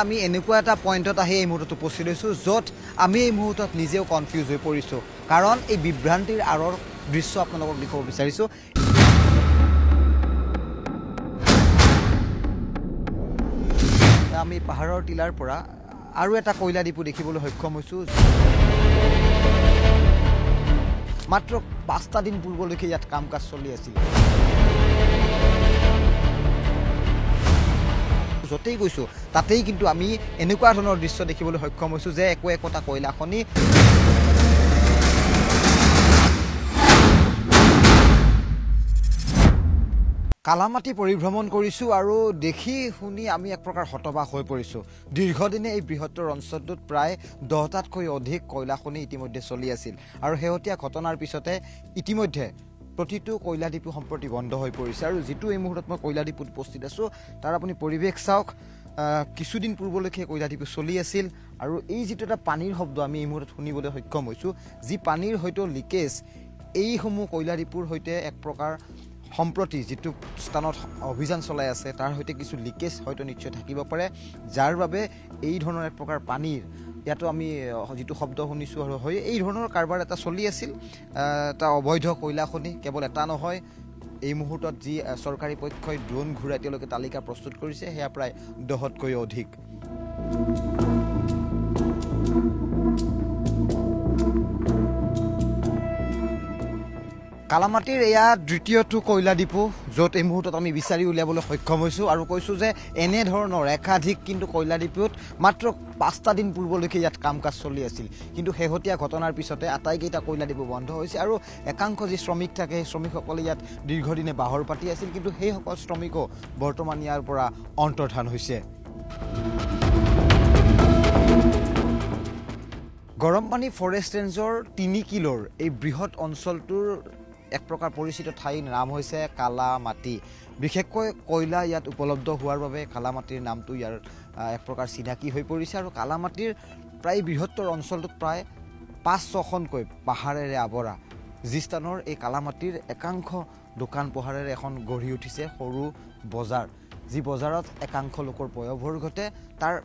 আমি এনেকুৱা এটা পইণ্টত আহি এই মুহূৰ্তত উপস্থিত হৈছোঁ য'ত আমি এই মুহূৰ্তত নিজেও কনফিউজ হৈ পৰিছোঁ কাৰণ এই বিভ্ৰান্তিৰ আঁৰৰ দৃশ্য আপোনালোকক দেখুৱাব বিচাৰিছোঁ আমি পাহাৰৰ টিলাৰ পৰা আৰু এটা কয়লা ডিপু দেখিবলৈ সক্ষম হৈছোঁ মাত্ৰ 5টা দিন পূৰ্বলৈকে ইয়াত কাম কাজ চলি আছিল যতেই গৈছোঁ তাতেই কিন্তু আমি এনেকুৱা ধৰণৰ দৃশ্য দেখিবলৈ সক্ষম হৈছোঁ যে একোটা কয়লা খনি কালামাটি পৰিভ্ৰমণ কৰিছোঁ আৰু দেখি শুনি আমি এক প্ৰকাৰ হতবাক হৈ পৰিছোঁ দীৰ্ঘদিনে এই বৃহত্তৰ অঞ্চলটোত প্ৰায় 10টাতকৈ অধিক কয়লা খনি ইতিমধ্যে চলি আছিল আৰু শেহতীয়া ঘটনাৰ পিছতে ইতিমধ্যে প্ৰতিটো কয়লা ডিপু সম্প্ৰতি বন্ধ হৈ পৰিছে আৰু যেটো এই মুহূৰ্তত মই কয়লা ডিপুত উপস্থিত আছোঁ তাৰ আপুনি পৰিৱেশ চাওক কিছুদিন পূৰ্বলৈকে কয়লা ডিপু চলি আছিল আৰু এই যেটো এটা পানীৰ শব্দ আমি এই মুহূৰ্তত শুনিবলৈ সক্ষম হৈছোঁ যি পানীৰ হয়তো লিকেজ এইসমূহ কয়লা ডিপুৰ সৈতে এক প্ৰকাৰ সম্প্ৰতি যেটো স্থানত অভিযান চলাই আছে তাৰ হয়তো কিছু লিকেজ হয়তো নিশ্চয় থাকিব পাৰে যাৰ বাবে এই ধৰণৰ এক প্ৰকাৰ পানীৰ ইয়াতো আমি যেটো শব্দ শুনিছোঁ আৰু হয় এই ধৰণৰ কাৰবাৰ এটা চলি আছিল এটা অবৈধ কয়লা খনি কেৱল এটা নহয় এই মুহূৰ্তত যি চৰকাৰী পক্ষই ড্ৰোন ঘূৰাই তেওঁলোকে তালিকা প্ৰস্তুত কৰিছে সেয়া প্ৰায় 10তকৈ অধিক কালামাটিৰ এয়া দ্বিতীয়টো কয়লা ডিপু য'ত এই মুহূৰ্তত আমি বিচাৰি উলিয়াবলৈ সক্ষম হৈছোঁ আৰু কৈছোঁ যে এনে ধৰণৰ একাধিক কিন্তু কয়লা ডিপুত মাত্ৰ 5টা দিন পূৰ্বলৈকে ইয়াত কাম কাজ চলি আছিল কিন্তু শেহতীয়া ঘটনাৰ পিছতে আটাইকেইটা কয়লা ডিপু বন্ধ হৈছে আৰু একাংশ যি শ্ৰমিক থাকে সেই শ্ৰমিকসকলে ইয়াত দীৰ্ঘদিনে বাহৰ পাতি আছিল কিন্তু সেইসকল শ্ৰমিকো বৰ্তমান ইয়াৰ পৰা অন্তৰ্ধান হৈছে গৰমপানী ফৰেষ্ট ৰেঞ্জৰ 3 কিলোৰ এই বৃহৎ অঞ্চলটোৰ এক প্ৰকাৰ পৰিচিত ঠাইৰ নাম হৈছে কালামাটি বিশেষকৈ কয়লা ইয়াত উপলব্ধ হোৱাৰ বাবে কালামাটিৰ নামটো ইয়াৰ এক প্ৰকাৰ চিনাকি হৈ পৰিছে আৰু কালামাটিৰ প্ৰায় বৃহত্তৰ অঞ্চলটোত প্ৰায় 5-6খনকৈ পাহাৰেৰে আৱৰা যি স্থানৰ এই কালামাটিৰ একাংশ দোকান পোহাৰেৰে এখন গঢ়ি উঠিছে সৰু বজাৰ যি বজাৰত একাংশ লোকৰ পয়ভৰ ঘটে তাৰ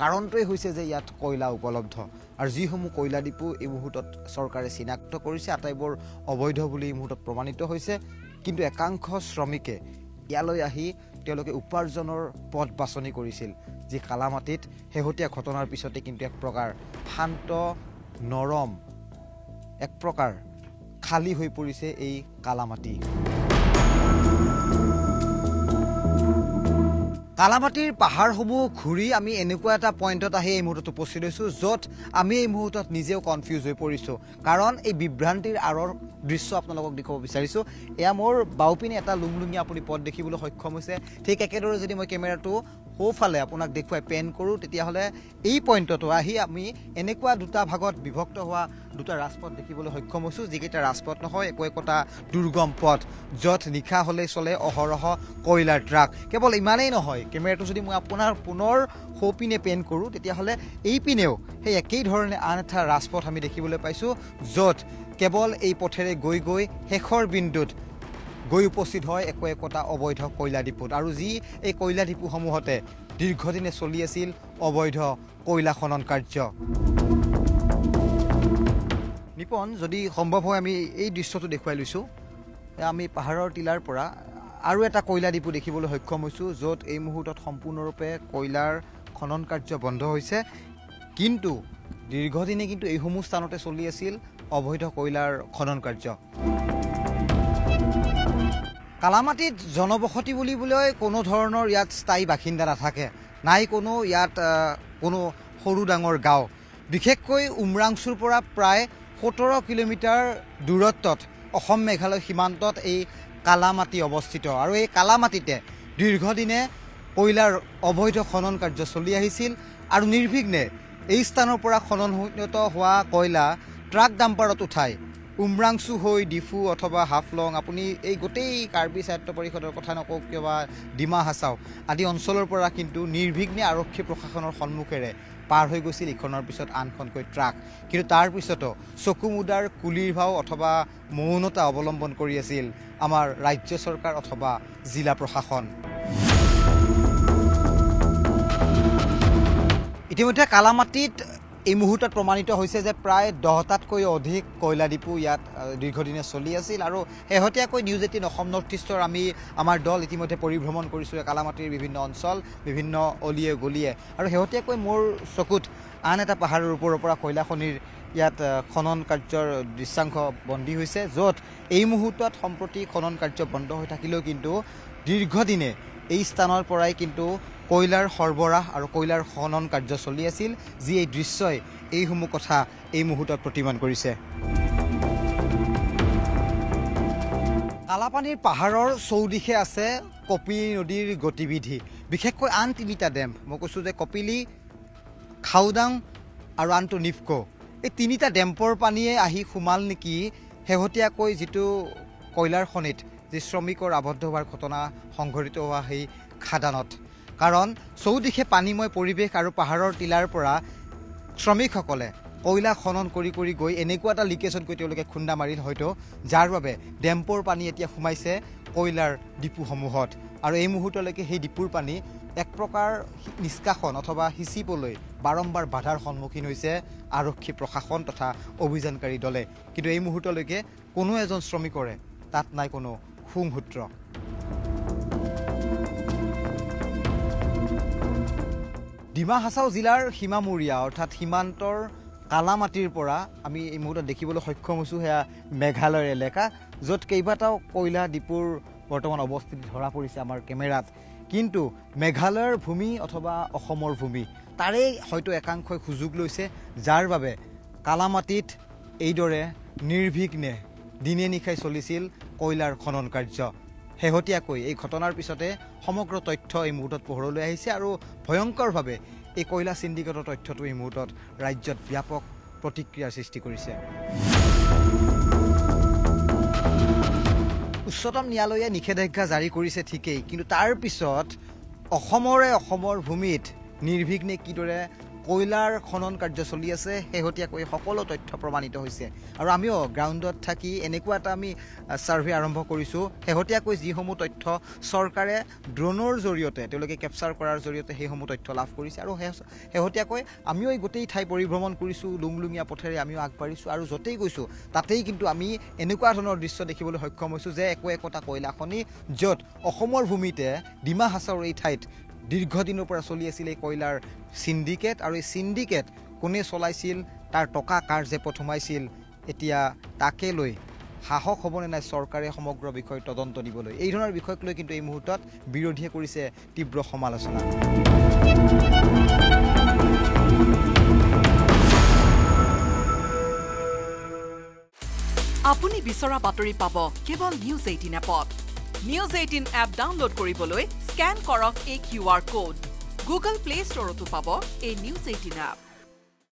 কাৰণটোৱে হৈছে যে ইয়াত কয়লা উপলব্ধ আৰু যিসমূহ কয়লা ডিপু এই মুহূৰ্তত চৰকাৰে চিনাক্ত কৰিছে আটাইবোৰ অবৈধ বুলি এই মুহূৰ্তত প্ৰমাণিত হৈছে কিন্তু একাংশ শ্ৰমিকে ইয়ালৈ আহি তেওঁলোকে উপাৰ্জনৰ পথ বাছনি কৰিছিল যি কালামাটিত শেহতীয়া ঘটনাৰ পিছতে কিন্তু এক প্ৰকাৰ শান্ত নৰম এক প্ৰকাৰ খালী হৈ পৰিছে এই কালামাটি কালামাটিৰ পাহাৰসমূহ ঘূৰি আমি এনেকুৱা এটা পইণ্টত আহি এই মুহূৰ্তত উপস্থিত হৈছোঁ য'ত আমি এই মুহূৰ্তত নিজেও কনফিউজ হৈ পৰিছোঁ কাৰণ এই বিভ্ৰান্তিৰ আঁৰৰ দৃশ্য আপোনালোকক দেখুৱাব বিচাৰিছোঁ এয়া মোৰ বাওপিনে এটা লুংলুঙীয়া আপুনি পথ দেখিবলৈ সক্ষম হৈছে ঠিক একেদৰে যদি মই কেমেৰাটো সোঁফালে আপোনাক দেখুৱাই পেন কৰোঁ তেতিয়াহ'লে এই পইণ্টতো আহি আমি এনেকুৱা দুটা ভাগত বিভক্ত হোৱা দুটা ৰাজপথ দেখিবলৈ সক্ষম হৈছোঁ যিকেইটা ৰাজপথ নহয় একোটা দুৰ্গম পথ য'ত নিশা হ'লে চলে অহৰহ কয়লাৰ ট্ৰাক কেৱল ইমানেই নহয় কেমেৰাটো যদি মই আপোনাৰ পুনৰ সোঁপিনে পেন কৰোঁ তেতিয়াহ'লে এই পিনেও সেই একেই ধৰণে আন এটা ৰাজপথ আমি দেখিবলৈ পাইছোঁ য'ত কেৱল এই পথেৰে গৈ গৈ শেষৰ বিন্দুত গৈ উপস্থিত হয় একোটা অবৈধ কয়লা ডিপুত আৰু যি এই কয়লা ডিপুসমূহতে দীৰ্ঘদিনে চলি আছিল অবৈধ কয়লা খনন কাৰ্য নিপন যদি সম্ভৱ হয় আমি এই দৃশ্যটো দেখুৱাই লৈছোঁ আমি পাহাৰৰ টিলাৰ পৰা আৰু এটা কয়লা ডিপু দেখিবলৈ সক্ষম হৈছোঁ য'ত এই মুহূৰ্তত সম্পূৰ্ণৰূপে কয়লাৰ খনন কাৰ্য বন্ধ হৈছে কিন্তু দীৰ্ঘদিনে কিন্তু এইসমূহ স্থানতে চলি আছিল অবৈধ কয়লাৰ খনন কাৰ্য কালামাটিত জনবসতি বুলিবলৈ কোনো ধৰণৰ ইয়াত স্থায়ী বাসিন্দা নাথাকে নাই কোনো ইয়াত কোনো সৰু ডাঙৰ গাঁও বিশেষকৈ উমৰাংচুৰ পৰা প্ৰায় 17 কিলোমিটাৰ দূৰত্বত অসম মেঘালয় সীমান্তত এই কালামাটি অৱস্থিত আৰু এই কালামাটিতে দীৰ্ঘদিনে কয়লাৰ অবৈধ খনন কাৰ্য চলি আহিছিল আৰু নিৰ্বিঘ্নে এই স্থানৰ পৰা খননহীত হোৱা কয়লা ট্ৰাক ডাম্পাৰত উঠাই উমৰাংচু হৈ ডিফু অথবা হাফলং আপুনি এই গোটেই কাৰ্বি স্বায়ত্ত পৰিষদৰ কথা নকওক কিয় বা ডিমা হাছাও আদি অঞ্চলৰ পৰা কিন্তু নিৰ্বিঘ্নে আৰক্ষী প্ৰশাসনৰ সন্মুখেৰে পাৰ হৈ গৈছিল ইখনৰ পিছত আনখনকৈ ট্ৰাক কিন্তু তাৰ পিছতো চকুমুদাৰ কুলিৰ ভাও অথবা মৌনতা অৱলম্বন কৰি আছিল আমাৰ ৰাজ্য চৰকাৰ অথবা জিলা প্ৰশাসন ইতিমধ্যে কালামাটিত এই মুহূৰ্তত প্ৰমাণিত হৈছে যে প্ৰায় 10টাতকৈ অধিক কয়লা ডিপু ইয়াত দীৰ্ঘদিনে চলি আছিল আৰু শেহতীয়াকৈ নিউজ 18 অসম নৰ্থ ইষ্টৰ আমি আমাৰ দল ইতিমধ্যে পৰিভ্ৰমণ কৰিছোঁ কালামাটিৰ বিভিন্ন অঞ্চল বিভিন্ন অলিয়ে গলিয়ে আৰু শেহতীয়াকৈ মোৰ চকুত আন এটা পাহাৰৰ ওপৰৰ পৰা কয়লা খনিৰ ইয়াত খনন কাৰ্যৰ দৃশ্যাংশ বন্দী হৈছে য'ত এই মুহূৰ্তত সম্প্ৰতি খনন কাৰ্য বন্ধ হৈ থাকিলেও কিন্তু দীৰ্ঘদিনে এই স্থানৰ পৰাই কিন্তু কয়লাৰ সৰবৰাহ আৰু কয়লাৰ খনন কাৰ্য চলি আছিল যি এই দৃশ্যই এইসমূহ কথা এই মুহূৰ্তত প্ৰতিমান কৰিছে কালাপানীৰ পাহাৰৰ চৌদিশে আছে কপিলী নদীৰ গতিবিধি বিশেষকৈ আন তিনিটা ডেম মই কৈছোঁ যে কপিলী খাওদাং আৰু আনটো নিফকো এই তিনিটা ডেম্পৰ পানীয়ে আহি সোমাল নেকি শেহতীয়াকৈ যিটো কয়লাৰ খনিত যি শ্ৰমিকৰ আবদ্ধ হোৱাৰ ঘটনা সংঘটিত হোৱা সেই খাদানত কাৰণ চৌদিশে পানীময় পৰিৱেশ আৰু পাহাৰৰ টিলাৰ পৰা শ্ৰমিকসকলে কয়লা খনন কৰি কৰি গৈ এনেকুৱা এটা লিকেজত গৈ তেওঁলোকে খুন্দা মাৰিল হয়তো যাৰ বাবে ডেম্পৰ পানী এতিয়া সোমাইছে কয়লাৰ ডিপুসমূহত আৰু এই মুহূৰ্তলৈকে সেই ডিপুৰ পানী এক প্ৰকাৰ নিষ্কাশন অথবা সিঁচিবলৈ বাৰম্বাৰ বাধাৰ সন্মুখীন হৈছে আৰক্ষী প্ৰশাসন তথা অভিযানকাৰী দলে কিন্তু এই মুহূৰ্তলৈকে কোনো এজন শ্ৰমিকৰে তাত নাই কোনো সুংসূত্ৰ ডিমা হাছাও জিলাৰ সীমামূৰীয়া অৰ্থাৎ সীমান্তৰ কালামাটিৰ পৰা আমি এই মুহূৰ্তত দেখিবলৈ সক্ষম হৈছোঁ সেয়া মেঘালয়ৰ এলেকা য'ত কেইবাটাও কয়লা ডিপুৰ বৰ্তমান অৱস্থিতি ধৰা পৰিছে আমাৰ কেমেৰাত কিন্তু মেঘালয়ৰ ভূমি অথবা অসমৰ ভূমি তাৰেই হয়তো একাংশই সুযোগ লৈছে যাৰ বাবে কালামাটিত এইদৰে নিৰ্বিঘ্নে দিনে নিশাই চলিছিল কয়লাৰ খনন কাৰ্য শেহতীয়াকৈ এই ঘটনাৰ পিছতে সমগ্ৰ তথ্য এই মুহূৰ্তত পোহৰলৈ আহিছে আৰু ভয়ংকৰভাৱে এই কয়লা সিন্ডিকেটৰ তথ্যটো এই মুহূৰ্তত ৰাজ্যত ব্যাপক প্ৰতিক্ৰিয়াৰ সৃষ্টি কৰিছে উচ্চতম ন্যায়ালয়ে নিষেধাজ্ঞা জাৰি কৰিছে ঠিকেই কিন্তু তাৰ পিছত অসমৰ ভূমিত নিৰ্বিঘ্নে কিদৰে কয়লাৰ খনন কাৰ্য চলি আছে শেহতীয়াকৈ সকলো তথ্য প্ৰমাণিত হৈছে আৰু আমিও গ্ৰাউণ্ডত থাকি এনেকুৱা এটা আমি সাৰ্ভে আৰম্ভ কৰিছোঁ শেহতীয়াকৈ যিসমূহ তথ্য চৰকাৰে ড্ৰোনৰ জৰিয়তে তেওঁলোকে কেপচাৰ কৰাৰ জৰিয়তে সেইসমূহ তথ্য লাভ কৰিছে আৰু শেহতীয়াকৈ আমিও এই গোটেই ঠাই পৰিভ্ৰমণ কৰিছোঁ লুংলুঙীয়া পথেৰে আমিও আগবাঢ়িছোঁ আৰু য'তেই গৈছোঁ তাতেই কিন্তু আমি এনেকুৱা ধৰণৰ দৃশ্য দেখিবলৈ সক্ষম হৈছোঁ যে একোটা কয়লা খনি য'ত অসমৰ ভূমিতে ডিমা হাছাওৰ এই ঠাইত দীৰ্ঘদিনৰ পৰা চলি আছিল এই কয়লাৰ সিন্ডিকেট আৰু এই সিন্ডিকেট কোনে চলাইছিল তাৰ টকা কাৰ জেপত সোমাইছিল এতিয়া তাকে লৈ সাহস হ'বনে নাই চৰকাৰে সমগ্ৰ বিষয় তদন্ত দিবলৈ এই ধৰণৰ বিষয়ক লৈ কিন্তু এই মুহূৰ্তত বিৰোধীয়ে কৰিছে তীব্ৰ সমালোচনা আপুনি বিচৰা বাতৰি পাব কেৱল নিউজ 18 এপত নিউজ 18 এপ ডাউনলোড কৰিবলৈ স্ক্যান কৰক এই QR কোড গুগল প্লে ষ্টৰতো পাব এই নিউজ 18 এপ